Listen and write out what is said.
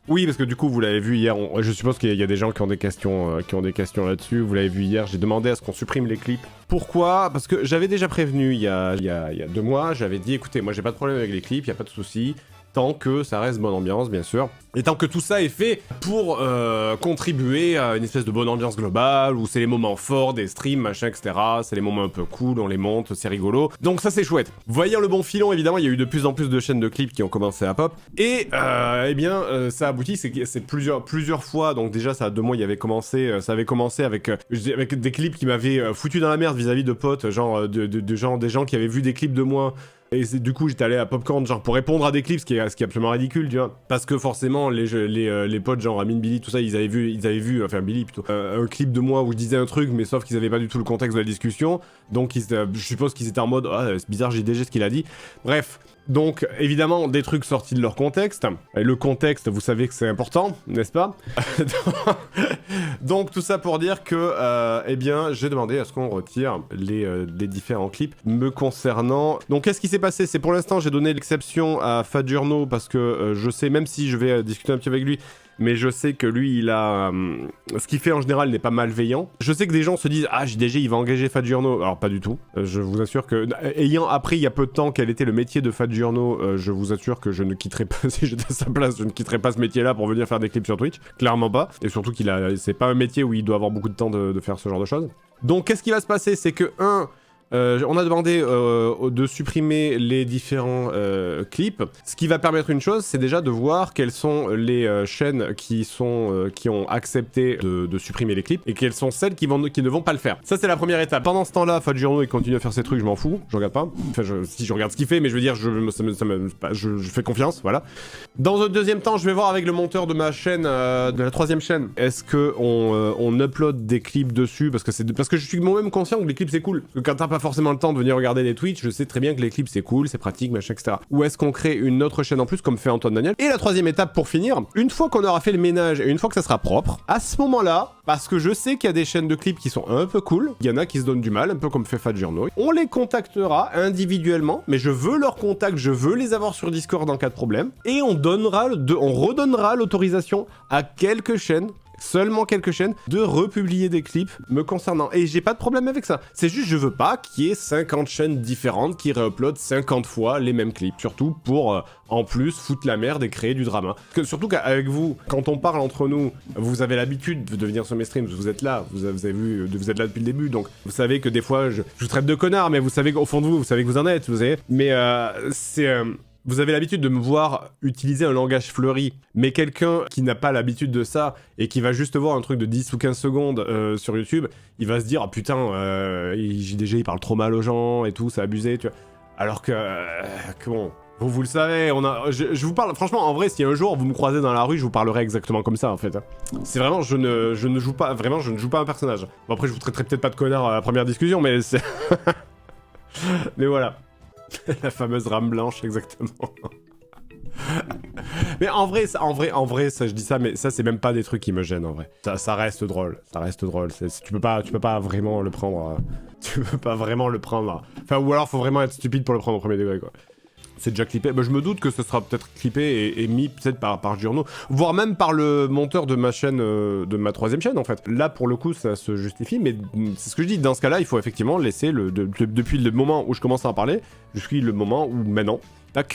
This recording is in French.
Oui, parce que du coup, vous l'avez vu hier, je suppose qu'il y a des gens qui ont des questions, là-dessus. Vous l'avez vu hier, j'ai demandé à ce qu'on supprime les clips. Pourquoi? Parce que j'avais déjà prévenu il y a 2 mois, j'avais dit, écoutez, moi j'ai pas de problème avec les clips, il y a pas de souci. Tant que ça reste bonne ambiance, bien sûr. Et tant que tout ça est fait pour contribuer à une espèce de bonne ambiance globale, où c'est les moments forts des streams, machin, etc. C'est les moments un peu cool, on les monte, c'est rigolo. Donc ça, c'est chouette. Voyant le bon filon, évidemment, il y a eu de plus en plus de chaînes de clips qui ont commencé à pop. Et, eh bien, ça aboutit, c'est plusieurs fois. Donc déjà, ça a 2 mois, ça avait commencé avec des clips qui m'avaient foutu dans la merde vis-à-vis de potes, genre des gens qui avaient vu des clips de moi. Et du coup, j'étais allé à Popcorn, genre, pour répondre à des clips, ce qui est absolument ridicule, tu vois. Parce que forcément, les potes, genre, Amine, Billy, tout ça, ils avaient vu, enfin, Billy, plutôt, un clip de moi où je disais un truc, mais sauf qu'ils avaient pas du tout le contexte de la discussion. Donc, je suppose qu'ils étaient en mode, ah, c'est bizarre, j'ai déjà ce qu'il a dit. Bref. Donc, évidemment, des trucs sortis de leur contexte. Et le contexte, vous savez que c'est important, n'est-ce pas? Donc, tout ça pour dire que, eh bien, j'ai demandé à ce qu'on retire les différents clips me concernant. Donc, qu'est-ce qui s'est passé? C'est pour l'instant, j'ai donné l'exception à Fadjurno parce que je sais, même si je vais discuter un petit peu avec lui, mais je sais que lui, il a... ce qu'il fait en général n'est pas malveillant. Je sais que des gens se disent « Ah, JDG, il va engager Fadjurno ». Alors, pas du tout. Je vous assure que... Ayant appris il y a peu de temps quel était le métier de Fadjurno, je vous assure que je ne quitterai pas... si j'étais à sa place, je ne quitterai pas ce métier-là pour venir faire des clips sur Twitch. Clairement pas. Et surtout qu'il a... c'est pas un métier où il doit avoir beaucoup de temps de faire ce genre de choses. Donc, qu'est-ce qui va se passer? C'est que, on a demandé de supprimer les différents clips. Ce qui va permettre une chose, c'est déjà de voir quelles sont les chaînes qui ont accepté de supprimer les clips et quelles sont celles qui ne vont pas le faire. Ça, c'est la première étape. Pendant ce temps-là, Fadjurno, il continue à faire ses trucs, je m'en fous, je regarde pas. Enfin, si je regarde ce qu'il fait, mais je veux dire, je fais confiance, voilà. Dans un deuxième temps, je vais voir avec le monteur de ma chaîne, de la 3ème chaîne, est-ce que on upload des clips dessus, parce que je suis moi-même conscient que les clips c'est cool. Parce que quand t'as pas forcément le temps de venir regarder des Twitch, je sais très bien que les clips c'est cool, c'est pratique, machin, etc. Ou est-ce qu'on crée une autre chaîne en plus comme fait Antoine Daniel? Et la 3ème étape pour finir, une fois qu'on aura fait le ménage et une fois que ça sera propre, à ce moment-là, parce que je sais qu'il y a des chaînes de clips qui sont un peu cool, il y en a qui se donnent du mal, un peu comme fait Fadjurno, on les contactera individuellement, mais je veux leurs contacts, je veux les avoir sur Discord en cas de problème, et on redonnera l'autorisation à quelques chaînes, seulement quelques chaînes, de republier des clips me concernant. Et j'ai pas de problème avec ça. C'est juste, je veux pas qu'il y ait 50 chaînes différentes qui réuploadent 50 fois les mêmes clips. Surtout pour, en plus, foutre la merde et créer du drama. Surtout qu'avec vous, quand on parle entre nous, vous avez l'habitude de venir sur mes streams, vous êtes là, vous avez vu, vous êtes là depuis le début, donc vous savez que des fois, je vous traite de connard, mais vous savez qu'au fond de vous, vous savez que vous en êtes, vous savez. Mais vous avez l'habitude de me voir utiliser un langage fleuri, mais quelqu'un qui n'a pas l'habitude de ça et qui va juste voir un truc de 10 ou 15 secondes sur YouTube, il va se dire « Ah putain, JDG il parle trop mal aux gens et tout, c'est abusé, tu vois. » Alors que, bon, vous le savez, je vous parle, franchement, en vrai, si un jour vous me croisez dans la rue, je vous parlerai exactement comme ça, en fait. C'est vraiment, je ne joue pas un personnage. Bon, après, je vous traiterai peut-être pas de connard à la première discussion, mais c'est... mais voilà. La fameuse rame blanche, exactement. Mais en vrai, ça je dis ça, mais ça c'est même pas des trucs qui me gênent en vrai. Ça reste drôle, tu peux pas vraiment le prendre. Enfin, ou alors faut vraiment être stupide pour le prendre au premier degré, quoi. C'est déjà clippé. Bah, je me doute que ce sera peut-être clippé et mis peut-être par Journo, voire même par le monteur de ma chaîne, de ma 3ème chaîne en fait. Là pour le coup ça se justifie, mais c'est ce que je dis, dans ce cas-là il faut effectivement laisser depuis le moment où je commence à en parler, jusqu'à le moment où maintenant, tac,